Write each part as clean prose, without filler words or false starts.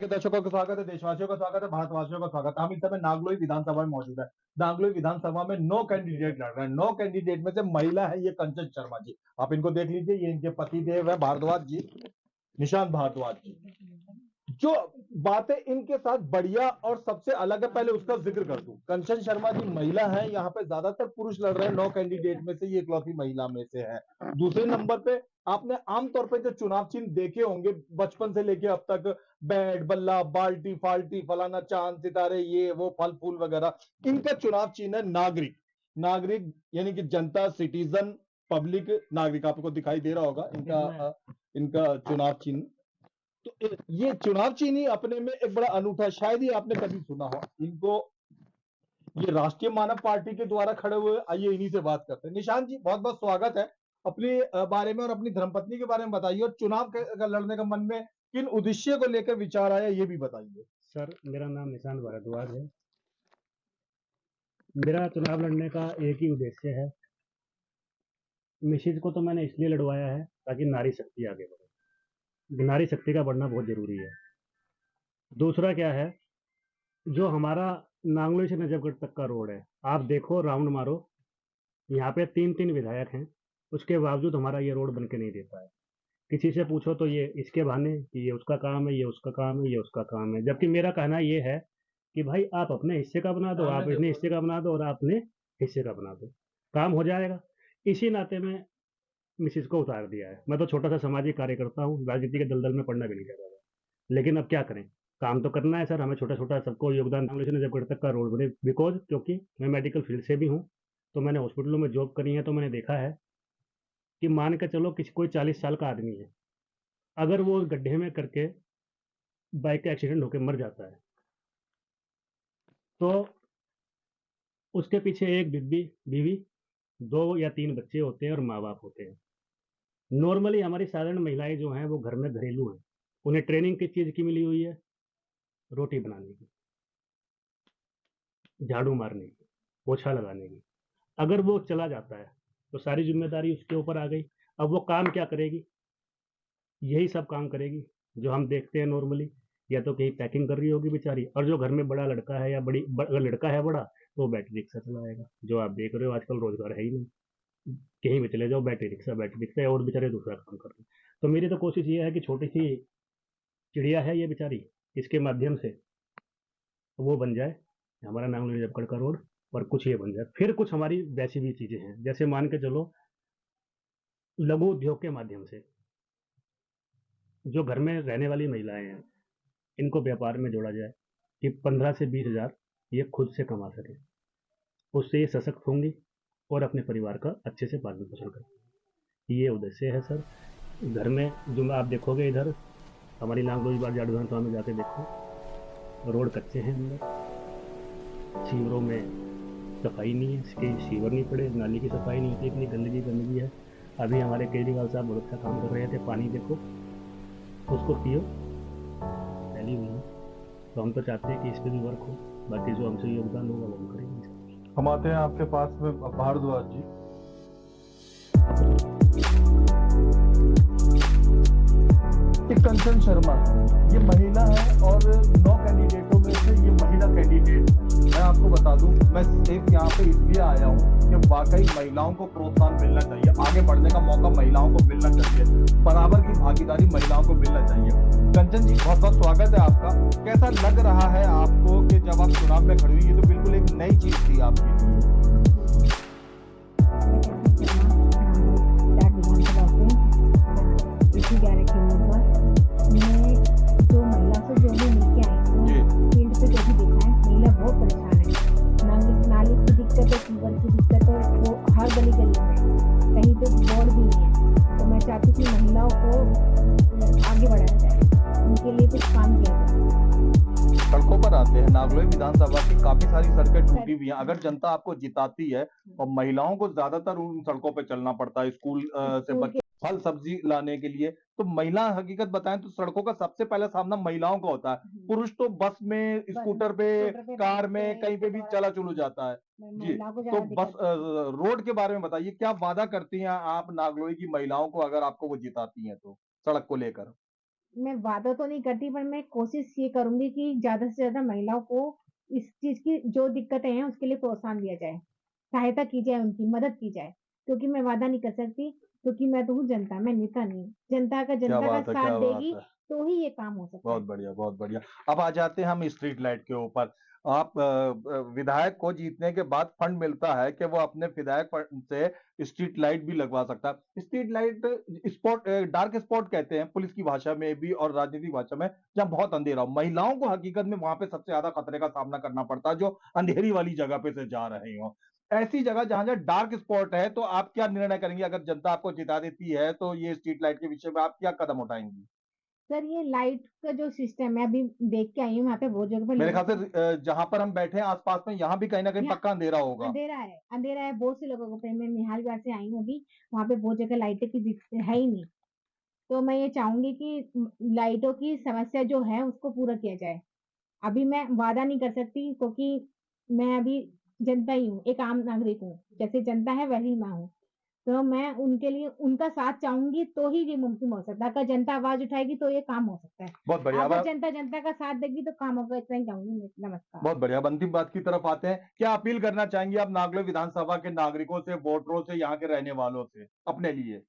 के दर्शकों का स्वागत है, देशवासियों का स्वागत है, भारतवासियों का स्वागत है। हम इस समय नागलोई विधानसभा में मौजूद है। नागलोई विधानसभा में 9 कैंडिडेट लड़ रहे हैं। 9 कैंडिडेट में से महिला है ये कंचन शर्मा जी। आप इनको देख लीजिए, ये इनके पति देव है भारद्वाज जी, निशांत भारद्वाज जी। जो बातें इनके साथ बढ़िया और सबसे अलग है, पहले उसका जिक्र कर दूं। कंचन शर्मा जी महिला है, यहाँ पे ज्यादातर पुरुष लड़ रहे हैं। 9 कैंडिडेट में से ये इकलौती महिला में से है। दूसरे नंबर पे आपने आमतौर पे जो चुनाव चिन्ह देखे होंगे बचपन से लेके अब तक, बैट बल्ला बाल्टी फाल्टी फलाना चांद सितारे ये वो फल फूल वगैरह, इनका चुनाव चिन्ह है नागरिक। नागरिक यानी कि जनता, सिटीजन, पब्लिक, नागरिक। आपको दिखाई दे रहा होगा इनका इनका चुनाव चिन्ह। तो ये चुनाव चिन्ह ही अपने में एक बड़ा अनूठा है। शायद ही आपने कभी सुना हो इनको। ये राष्ट्रीय मानव पार्टी के द्वारा खड़े हुए। आइए इन्हीं से बात करते हैं। निशांत जी, बहुत बहुत स्वागत है। अपने बारे में और अपनी धर्मपत्नी के बारे में बताइए, और चुनाव लड़ने का मन में किन उद्देश्य को लेकर विचार आया ये भी बताइए। सर, मेरा नाम निशांत भारद्वाज है। मेरा चुनाव लड़ने का एक ही उद्देश्य है। मिसेज को तो मैंने इसलिए लड़वाया है ताकि नारी शक्ति आगे बढ़े। नारी शक्ति का बढ़ना बहुत जरूरी है। दूसरा क्या है, जो हमारा नांगलोई से नजफगढ़ तक का रोड है, आप देखो, राउंड मारो, यहाँ पे 3-3 विधायक हैं, उसके बावजूद हमारा ये रोड बन के नहीं देता है। किसी से पूछो तो ये इसके बहाने कि ये उसका काम है, ये उसका काम है, ये उसका काम है। जबकि मेरा कहना ये है कि भाई आप अपने हिस्से का बना दो, आप अपने हिस्से का बना दो और आपने हिस्से का बना दो, काम हो जाएगा। इसी नाते में मिसिस को उतार दिया है। मैं तो छोटा सा सामाजिक कार्यकर्ता हूँ, राजनीति के दलदल में पढ़ना भी नहीं चाहता था, लेकिन अब क्या करें, काम तो करना है सर। हमें छोटा छोटा सबको योगदान जब तक का रोड बने। बिकॉज क्योंकि मैं मेडिकल फील्ड से भी हूँ, तो मैंने हॉस्पिटलों में जॉब करी है, तो मैंने देखा है कि मान के चलो किसी कोई 40 साल का आदमी है, अगर वो गड्ढे में करके बाइक का एक्सीडेंट होकर मर जाता है, तो उसके पीछे एक बीवी, 2 या 3 बच्चे होते हैं और माँ बाप होते हैं। नॉर्मली हमारी साधारण महिलाएं जो हैं वो घर में घरेलू हैं। उन्हें ट्रेनिंग किस चीज़ की मिली हुई है? रोटी बनाने की, झाड़ू मारने की, पोछा लगाने की। अगर वो चला जाता है तो सारी जिम्मेदारी उसके ऊपर आ गई। अब वो काम क्या करेगी? यही सब काम करेगी जो हम देखते हैं नॉर्मली। या तो कहीं पैकिंग कर रही होगी बेचारी, और जो घर में बड़ा लड़का है या अगर लड़का है बड़ा, तो वो बैटरी रिक्शा चलाएगा। जो आप देख रहे हो आजकल रोजगार है ही नहीं, कहीं भी चले जाओ बैटरी रिक्शा है, और बेचारे दूसरा काम कर रहे हैं। तो मेरी तो कोशिश ये है कि छोटी सी चिड़िया है ये बेचारी, इसके माध्यम से वो बन जाए हमारा नाम जबकड़ का रोड, और कुछ ये बन जाए। फिर कुछ हमारी वैसी भी चीजें हैं, जैसे मान के चलो लघु उद्योग के माध्यम से जो घर में रहने वाली महिलाएं हैं, इनको व्यापार में जोड़ा जाए कि 15 से 20 हज़ार ये खुद से कमा सके। उससे ये सशक्त होंगी और अपने परिवार का अच्छे से पालन पोषण करें। ये उद्देश्य है सर। घर में जो आप देखोगे इधर हमारी नागलोई बार जाट विधानसभा में जाके देखो, रोड कच्चे हैं अंदर, सीवरों में सफाई नहीं है, सीवर नहीं पड़े, नाली की सफाई नहीं होती, इतनी गंदगी है। अभी हमारे केजरीवाल साहब बहुत अच्छा काम कर रहे थे, पानी देखो, उसको पियो, फैली हुई है। तो हम तो चाहते हैं कि इस पर भी वर्क हो। बाकी जो हमसे योगदान होगा वो हम करेंगे। हम आते हैं आपके पास में भारद्वाज जी। कंचन शर्मा ये महिला है और 9 कैंडिडेटों में से ये महिला कैंडिडेट है। मैं आपको बता दूं, मैं सिर्फ यहाँ पे इसलिए आया हूँ कि वाकई महिलाओं को प्रोत्साहन मिलना चाहिए, आगे बढ़ने का मौका महिलाओं को मिलना चाहिए, बराबर की भागीदारी महिलाओं को मिलना चाहिए। कंचन जी, बहुत बहुत स्वागत है आपका। कैसा लग रहा है आपको कि जब आप चुनाव में खड़ी हुई, ये तो बिल्कुल एक नई चीज थी आपके लिए। जो महिला से जो भी मिलके आई हूँ, फील्ड पे जो भी देखा है, महिला बहुत परेशान है। नाली की दिक्कत है, फीवर की दिक्कत है, वो हर गली गली में, कहीं पे बोर्ड भी नहीं है। तो मैं चाहती थी महिलाओं को आगे बढ़ाया जाए, उनके लिए कुछ काम किया जाए। सड़कों पर आते हैं, नागलोई विधानसभा की काफी सारी सड़कें टूटी हुई हैं। अगर जनता आपको जिताती है और महिलाओं को ज्यादातर उन सड़कों पे चलना पड़ता है स्कूल से बच्चे फल सब्जी लाने के लिए, तो महिला हकीकत बताएं तो सड़कों का सबसे पहला सामना महिलाओं का होता है। पुरुष तो बस में, स्कूटर पे, कार में, कहीं पे भी चला चलू जाता है जी। तो बस रोड के बारे में बताइए, क्या वादा करती हैं आप नागलोई की महिलाओं को अगर आपको वो जिताती हैं तो सड़क को लेकर? मैं वादा तो नहीं करती पर मैं कोशिश ये करूँगी कि ज़्यादा से ज़्यादा महिलाओं को इस चीज़ की जो दिक्कतें हैं उसके लिए प्रोत्साहन दिया जाए, सहायता की जाए उनकी, मदद की जाए। क्योंकि मैं वादा नहीं कर सकती क्योंकि मैं तो हूँ जनता, मैं नेता नहीं हूँ। क्या जनता का बात है, साथ क्या बात देगी है। तो ही ये काम हो सकता बहुत है। बढ़िया, बहुत बढ़िया। अब आ जाते हैं हम स्ट्रीट लाइट के ऊपर। आप विधायक को जीतने के बाद फंड मिलता है कि वो अपने विधायक फंड से स्ट्रीट लाइट भी लगवा सकता है। Street light spot dark spot कहते हैं पुलिस की भाषा में भी और राजनीतिक भाषा में, जहाँ बहुत अंधेरा हो। महिलाओं को हकीकत में वहां पे सबसे ज्यादा खतरे का सामना करना पड़ता है, जो अंधेरी वाली जगह पे से जा रहे हो। ऐसी जगह जहां जहां डार्क स्पॉट है, तो आप क्या निर्णय करेंगे? अगर जनता आपको जिता देती है तो ये स्ट्रीट लाइट के विषय में आप क्या कदम उठाएंगी? सर ये लाइट का जो सिस्टम है अभी देख के आई हूँ वहाँ पे बहुत जगह पर मेरे लोगों ख्याल को से जहां पर हम बैठे हैं आसपास में, यहाँ भी कहीं ना कहीं यहाँ पक्का अंधेरा होगा। अंधेरा है बहुत से लोगों को पे मैं निहालगढ़ से आई हूँ अभी, वहाँ पे बहुत जगह लाइटें की है ही नहीं। तो मैं ये चाहूँगी कि लाइटों की समस्या जो है उसको पूरा किया जाए। अभी मैं वादा नहीं कर सकती क्योंकि मैं अभी जनता ही हूँ, एक आम नागरिक हूँ। जैसे जनता है वैसे ही मैं हूँ। तो मैं उनके लिए उनका साथ चाहूँगी तो ही ये मुमकिन हो सकता है। अगर जनता आवाज़ उठाएगी तो ये काम हो सकता है। बहुत बढ़िया। अगर अब जनता का साथ देगी तो काम होगा, इतना ही कहूँगी मैं। नमस्कार। बहुत बढ़िया, अब अंतिम बात की तरफ आते हैं। क्या अपील करना चाहेंगे आप नागलो विधानसभा के नागरिकों से, वोटरों से, यहाँ के रहने वालों से अपने लिए?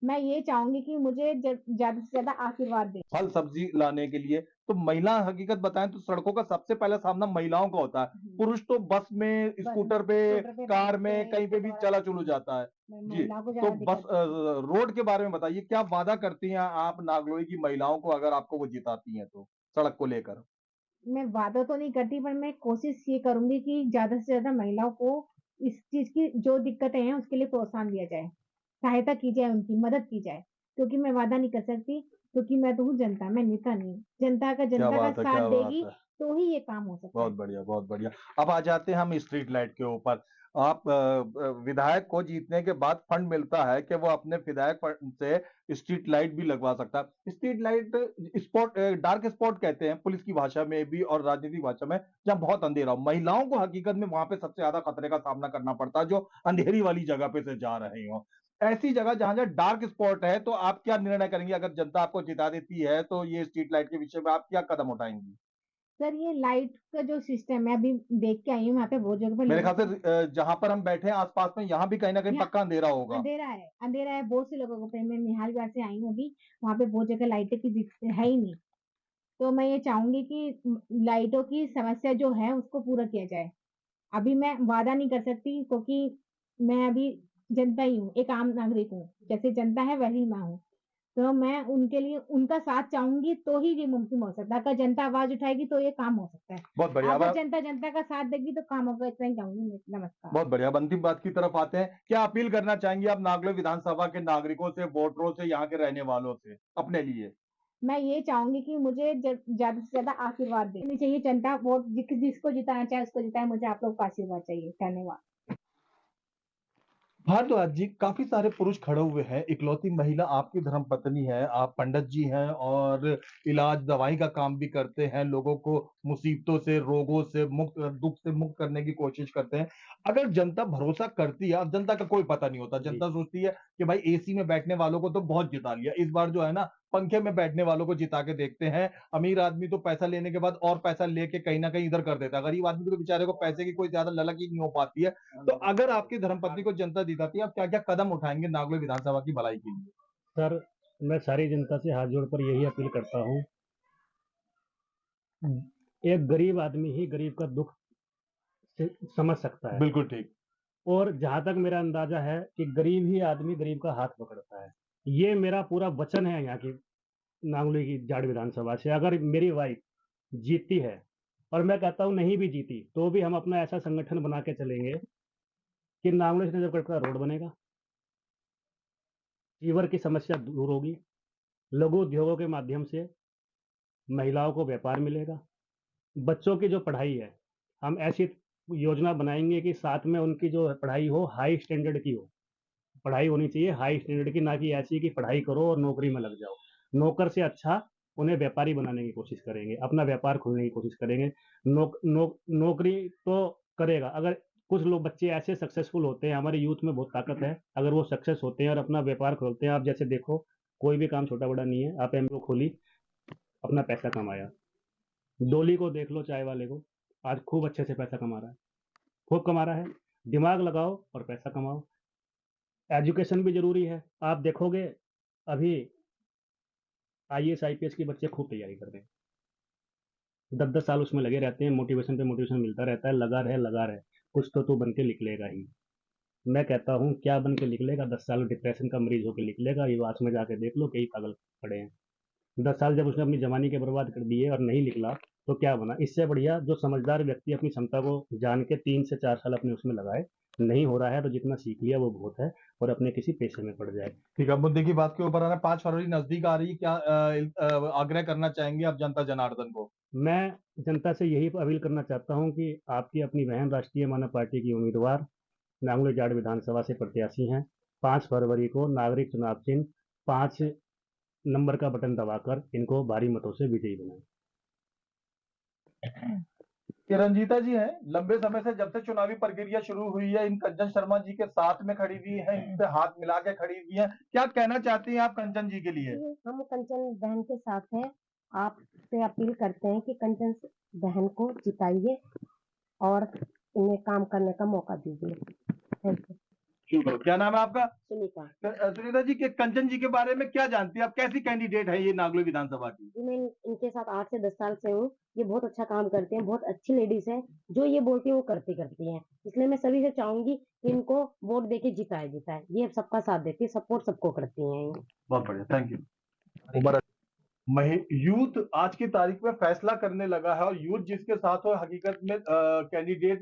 मैं ये चाहूँगी कि मुझे ज़्यादा से ज़्यादा आशीर्वाद दें। फल सब्जी लाने के लिए तो महिला, हकीकत बताएं तो सड़कों का सबसे पहला सामना महिलाओं का होता है। हुँ। पुरुष तो बस में, बस स्कूटर पे, स्कूटर पे, कार बाइक में, पे, कहीं पे भी ऑटो चला वगैरह चलू में जाता है। जी। महिलाओं को तो ज़्यादा बस दिक्कत होती है। रोड के बारे में बताइए, क्या वादा करती हैं आप नागलोई की महिलाओं को, अगर आपको वो जिताती हैं तो, सड़क को लेकर? मैं वादा तो नहीं करती पर मैं कोशिश ये करूँगी कि ज़्यादा से ज़्यादा महिलाओं को इस चीज़ की जो दिक्कतें हैं उसके लिए प्रोत्साहन दिया जाए, सहायता की जाए उनकी, मदद की जाए। क्योंकि मैं वादा नहीं कर सकती क्योंकि मैं तो हूँ जनता, मैं नेता नहीं हूँ। क्या जनता का बात है, साथ क्या बात देगी है। तो ही ये काम हो सकता बहुत है। बढ़िया, बहुत बढ़िया। अब आ जाते हैं हम स्ट्रीट लाइट के ऊपर। आप विधायक को जीतने के बाद फंड मिलता है कि वो अपने विधायक फंड से स्ट्रीट लाइट भी लगवा सकता है। Street light spot dark spot कहते हैं पुलिस की भाषा में भी और राजनीतिक भाषा में, जहाँ बहुत अंधेरा हो। महिलाओं को हकीकत में वहां पे सबसे ज्यादा खतरे का सामना करना पड़ता है, जो अंधेरी वाली जगह पे से जा रहे हो। ऐसी जगह जहां जहां डार्क स्पॉट है, तो आप क्या निर्णय करेंगे? अगर जनता आपको जिता देती है तो ये स्ट्रीट लाइट के विषय में आप क्या कदम उठाएंगी? सर ये लाइट का जो सिस्टम है अभी देख के आई हूँ वहाँ पे बहुत जगह पर मेरे लोगों ख्याल को से जहां पर हम बैठे हैं आसपास में, यहाँ भी कहीं ना कहीं यहाँ पक्का अंधेरा होगा। अंधेरा है बहुत से लोगों को पे मैं निहालगढ़ से आई हूँ अभी, वहाँ पे बहुत जगह लाइटें की है ही नहीं। तो मैं ये चाहूँगी कि लाइटों की समस्या जो है उसको पूरा किया जाए। अभी मैं वादा नहीं कर सकती क्योंकि मैं अभी जनता ही हूँ, एक आम नागरिक हूँ। जैसे जनता है वैसे ही मैं हूँ। तो मैं उनके लिए उनका साथ चाहूँगी तो ही ये मुमकिन हो सकता है। अगर जनता आवाज़ उठाएगी तो ये काम हो सकता है। बहुत बढ़िया। अगर अब जनता का साथ देगी तो काम होगा, इतना ही कहूँगी मैं। नमस्कार। बहुत बढ़िया, अब अंतिम बात की तरफ आते हैं। क्या अपील करना चाहेंगे आप नागलो विधानसभा के नागरिकों से, वोटरों से, यहाँ के रहने वालों से अपने लिए? मैं ये चाहूँगी कि मुझे ज़्यादा से ज़्यादा आशीर्वाद दें। चाहिए जनता वोट जिसको जिताना चाहे उसको जिताए, मुझे आप लोग का आशीर्वाद चाहिए। धन्यवाद। भारद्वाज जी, काफी सारे पुरुष खड़े हुए हैं, इकलौती महिला आपकी धर्मपत्नी है, आप पंडित जी हैं और इलाज दवाई का काम भी करते हैं, लोगों को मुसीबतों से, रोगों से मुक्त, दुख से मुक्त करने की कोशिश करते हैं। अगर जनता भरोसा करती है, अब जनता का कोई पता नहीं होता, जनता सोचती है कि भाई एसी में बैठने वालों को तो बहुत जिता लिया, इस बार जो है ना पंखे में बैठने वालों को जिता के देखते हैं। अमीर आदमी तो पैसा लेने के बाद और पैसा लेके कहीं ना कहीं इधर कर देता है, गरीब आदमी तो बेचारे को पैसे की कोई ज्यादा ललक ही नहीं हो पाती है। तो अगर आपकी धर्मपत्नी को जनता जिताती है, आप क्या क्या कदम उठाएंगे नागलो विधानसभा की भलाई के लिए? सर, मैं सारी जनता से हाथ जोड़कर यही अपील करता हूँ, एक गरीब आदमी ही गरीब का दुख समझ सकता है। बिल्कुल ठीक। और जहां तक मेरा अंदाजा है कि गरीब ही आदमी गरीब का हाथ पकड़ता है। ये मेरा पूरा वचन है यहाँ की नांगली की जाट विधानसभा से। अगर मेरी वाइफ जीतती है, और मैं कहता हूँ नहीं भी जीती, तो भी हम अपना ऐसा संगठन बना के चलेंगे कि नांगली से नजरगढ़ का रोड बनेगा, सीवर की समस्या दूर होगी, लघु उद्योगों के माध्यम से महिलाओं को व्यापार मिलेगा, बच्चों की जो पढ़ाई है हम ऐसी योजना बनाएंगे कि साथ में उनकी जो पढ़ाई हो हाई स्टैंडर्ड की हो। पढ़ाई होनी चाहिए हाई स्टैंडर्ड की, ना कि ऐसी कि पढ़ाई करो और नौकरी में लग जाओ। नौकर से अच्छा उन्हें व्यापारी बनाने की कोशिश करेंगे, अपना व्यापार खोलने की कोशिश करेंगे। नौकरी तो करेगा अगर कुछ लोग बच्चे ऐसे सक्सेसफुल होते हैं, हमारे यूथ में बहुत ताकत है, अगर वो सक्सेस होते हैं और अपना व्यापार खोलते हैं। आप जैसे देखो, कोई भी काम छोटा बड़ा नहीं है। आप एमओ खोली, अपना पैसा कमाया। डोली को देख लो, चाय वाले को, आज खूब अच्छे से पैसा कमा रहा है, खूब कमा रहा है। दिमाग लगाओ और पैसा कमाओ। एजुकेशन भी जरूरी है। आप देखोगे अभी IAS IPS के बच्चे खूब तैयारी कर रहे हैं, 10-10 साल उसमें लगे रहते हैं, मोटिवेशन पे मोटिवेशन मिलता रहता है, लगा रहे, कुछ तो तू बन के निकलेगा ही। मैं कहता हूँ क्या बन के निकलेगा, 10 साल डिप्रेशन का मरीज होकर निकलेगा, ये आस में जाके देख लो, कई पागल पड़े हैं। 10 साल जब उसने अपनी जवानी के बर्बाद कर दिए और नहीं निकला तो क्या बना। इससे बढ़िया जो समझदार व्यक्ति अपनी क्षमता को जान के 3 से 4 साल अपने उसमें लगाए, नहीं हो रहा है तो जितना सीख लिया वो बहुत है, और अपने किसी पेशे में पड़ जाए। ठीक है, मुद्दे की बात के ऊपर आना, 5 फरवरी नजदीक आ रही है, क्या आग्रह करना चाहेंगे आप जनता जनार्दन को? मैं जनता से यही अपील करना चाहता हूँ कि आपकी अपनी बहन राष्ट्रीय मानव पार्टी की उम्मीदवार नांगलोई जाट विधानसभा से प्रत्याशी हैं। 5 फरवरी को नागरिक चुनाव चिन्ह 5 नंबर का बटन दबाकर इनको भारी मतों से विजयी बनाएं। कि रंजीता जी हैं, लंबे समय से जब से चुनावी प्रक्रिया शुरू हुई है, इन कंचन शर्मा जी के साथ में खड़ी हुई है, इनसे हाथ मिला के खड़ी हुई है, क्या कहना चाहती हैं आप कंचन जी के लिए? हम कंचन बहन के साथ हैं। आपसे अपील करते हैं कि कंचन बहन को जिताइए और इन्हें काम करने का मौका दीजिए। Thank you. क्या नाम है आपका? सुनीता। सुनीता जी, के कंचन जी के बारे में क्या जानती है आप? कैसी कैंडिडेट है ये नागलोई विधानसभा की? जी, मैं इनके साथ 8 से 10 साल से हूँ। ये बहुत अच्छा काम करते हैं, बहुत अच्छी लेडीज हैं, जो ये बोलती है वो करती हैं। इसलिए मैं सभी से चाहूंगी कि इनको वोट देके जिताए। ये सबका साथ देती है, सपोर्ट सबको करती हैं ये। बहुत बढ़िया, थैंक यू। यूथ आज की तारीख में फैसला करने लगा है, और यूथ जिसके साथ हो हकीकत में कैंडिडेट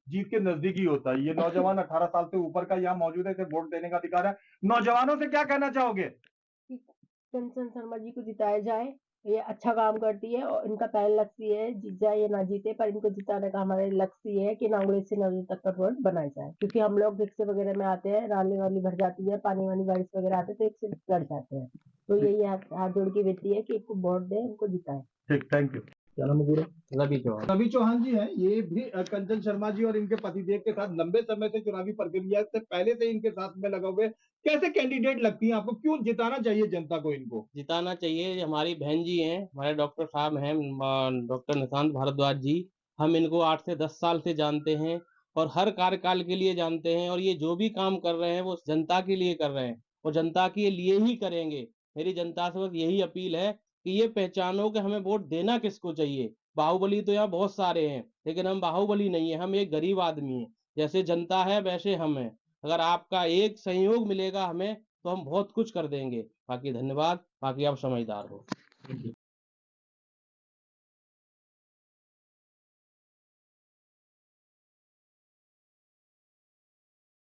जीत के नजदीक ही होता है। ये नौजवान 18 साल से ऊपर का यहाँ मौजूद है, वोट देने का अधिकार है। नौजवानों से क्या कहना चाहोगे? कंचन शर्मा जी को जिताया जाए। ये अच्छा काम करती है और इनका पहला लक्ष्य ये है, जीत जाए या ना जीते, पर इनको जिताने का हमारा लक्ष्य ये है कि नांगलोई से नौली तक का रोड बनाया जाए। क्योंकि हम लोग रिक्शे वगैरह में आते हैं, नाली वाली भर जाती है, पानी वाली बारिश वगैरह आते हैं तो एक से लड़ जाते हैं। तो यही हाथ जोड़ की विनती है कि इनको वोट दें, इनको जिताएं। ठीक, थैंक यू। क्या नाम है पूरा? रवि चौहान। रवि चौहान जी हैं, ये भी कंचन शर्मा जी और इनके पतिदेव के साथ लंबे समय से चुनावी प्रक्रिया से पहले से इनके साथ में लगा हुए। कैसे कैंडिडेट लगती हैं आपको? क्यों जिताना चाहिए जनता को इनको? जिताना चाहिए, हमारी बहन जी हैं, हमारे डॉक्टर साहब हैं, डॉक्टर निशांत भारद्वाज जी। हम इनको 8 से 10 साल से जानते हैं और हर कार्यकाल के लिए जानते हैं, और ये जो भी काम कर रहे हैं वो जनता के लिए कर रहे हैं और जनता के लिए ही करेंगे। मेरी जनता से बस यही अपील है कि ये पहचानो कि हमें वोट देना किसको चाहिए। बाहुबली तो यहाँ बहुत सारे हैं, लेकिन हम बाहुबली नहीं है, हम एक गरीब आदमी हैं। जैसे जनता है वैसे हम हैं। अगर आपका एक सहयोग मिलेगा हमें, तो हम बहुत कुछ कर देंगे। बाकी धन्यवाद, बाकी आप समझदार हो।